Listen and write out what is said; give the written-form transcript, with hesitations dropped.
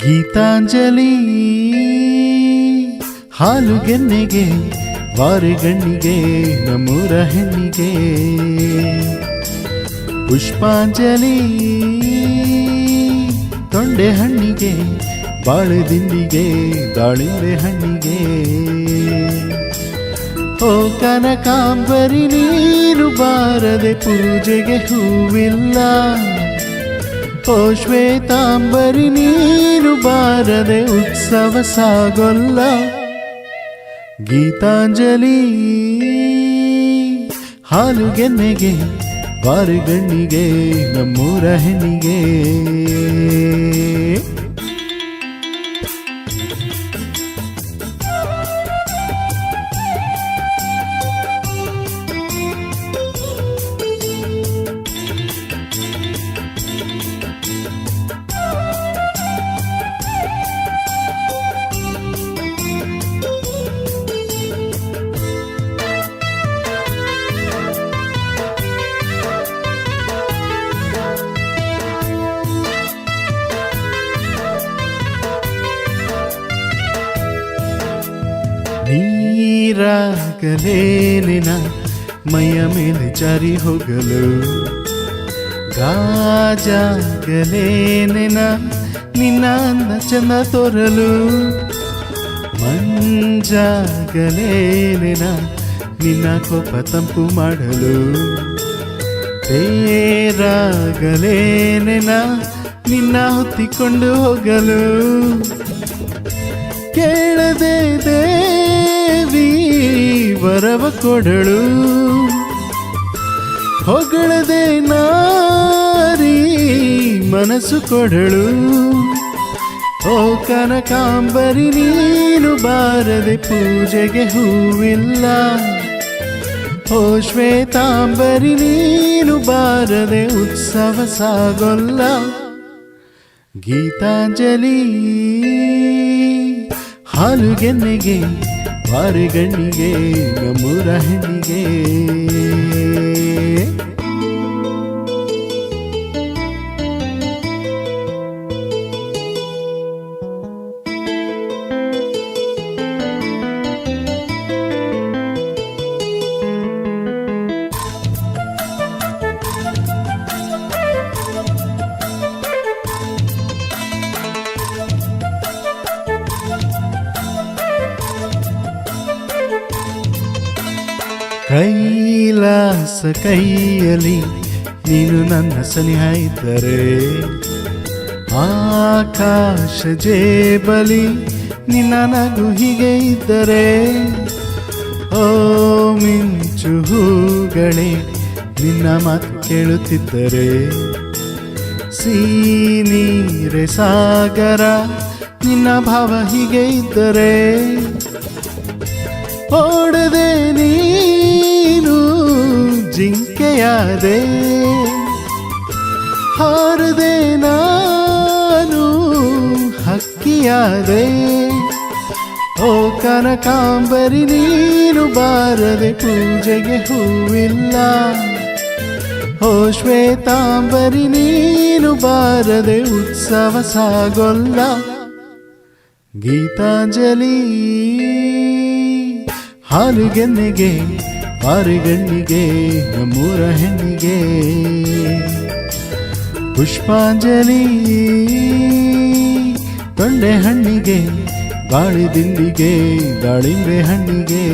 ಗೀತಾಂಜಲಿ ಹಾಲುಗೆನ್ನೆಗೆ ವಾರೆಗಣ್ಣಿಗೆ ನಮ್ಮೂರ ಹೆಣ್ಣಿಗೆ ಪುಷ್ಪಾಂಜಲಿ ತೊಂಡೆ ಹಣ್ಣಿಗೆ ಬಾಳೆದಿಂಡಿಗೆ ದಾಳಿಂಬೆ ಹಣ್ಣಿಗೆ ಓ ಕನಕಾಂಬರಿ ನೀನು ಬಾರದೆ ಪೂಜೆಗೆ ಹೂವಿಲ್ಲ ಓ ಶ್ವೇತಾಂಬರಿ ನೀನು ಬಾರದೆ ಉತ್ಸವ ಸಾಗೊಲ್ಲ ಗೀತಾಂಜಲಿ ಹಾಲುಗೆನ್ನೆಗೆ ವಾರೆಗಣ್ಣಿಗೆ ನಮ್ಮೂರ ಹೆಣ್ಣಿಗೆ ನೀರಾಗಲೇನಿನ ಮೈಯ ಮೇಲೆ ಜಾರಿ ಹೋಗಲು ಗಾಜಾಗಲೇನಿನ ನಿನ್ನ ಅಂದ ಚಂದ ತೋರಲು ಮಂಜಾಗಲೇನಿನ ನಿನ್ನ ಕೋಪ ತಂಪು ಮಾಡಲು ತೇರಾಗಲೇನಿನ ನಿನ್ನ ಹೊತ್ತಿಕೊಂಡು ಹೋಗಲು ಕೇಳದೆ ದೇವಿ ವರವ ಕೊಡಳು ಹೊಗಳದೆ ನಾರಿ ಮನಸ್ಸು ಕೊಡಳು ಓ ಕನಕಾಂಬರಿ ನೀನು ಬಾರದೆ ಪೂಜೆಗೆ ಹೂವಿಲ್ಲ ಓ ಶ್ವೇತಾಂಬರಿ ನೀನು ಬಾರದೆ ಉತ್ಸವ ಸಾಗೊಲ್ಲ ಗೀತಾಂಜಲಿ ಹಾಲುಗೆನ್ನೆಗೆ ವಾರೆಗಣ್ಣಿಗೆ ನಮ್ಮೂರ ಹೆಣ್ಣಿಗೆ ಕೈಲಾಸ ಕೈಯಲ್ಲಿ ನೀನು ನನ್ನ ಸನಿಹ ಇದ್ದರೆ ಆಕಾಶ ಜೇಬಲಿ ನಿನ್ನ ನಗು ಹೀಗೆ ಇದ್ದರೆ ಓ ಮಿಂಚು ಹೂಗಳೇ ನಿನ್ನ ಮಾತು ಕೇಳುತ್ತಿದ್ದರೆ ನೀರೆ ಸಾಗರ ನಿನ್ನ ಭಾವ ಹೀಗೆ ಇದ್ದರೆ ಓಡದೆ ನೀನು ಜಿಂಕೆಯಾದೆ ಹಾರದೆ ನಾನು ಹಕ್ಕಿಯಾದೆ ಓ ಕನಕಾಂಬರಿ ನೀನು ಬಾರದೆ ಪೂಜೆಗೆ ಹೂವಿಲ್ಲ ಓ ಶ್ವೇತಾಂಬರಿ ನೀನು ಬಾರದೆ ಉತ್ಸವ ಸಾಗೊಲ್ಲ ಗೀತಾಂಜಲಿ ಹಾಲುಗೆನ್ನೆಗೆ ವಾರೆಗಣ್ಣಿಗೆ ನಮ್ಮೂರ ಹೆಣ್ಣಿಗೆ ಪುಷ್ಪಾಂಜಲಿ ತೊಂಡೆ ಹಣ್ಣಿಗೆ ಬಾಳೆದಿಂಡಿಗೆ ದಾಳಿಂಬೆ ಹಣ್ಣಿಗೆ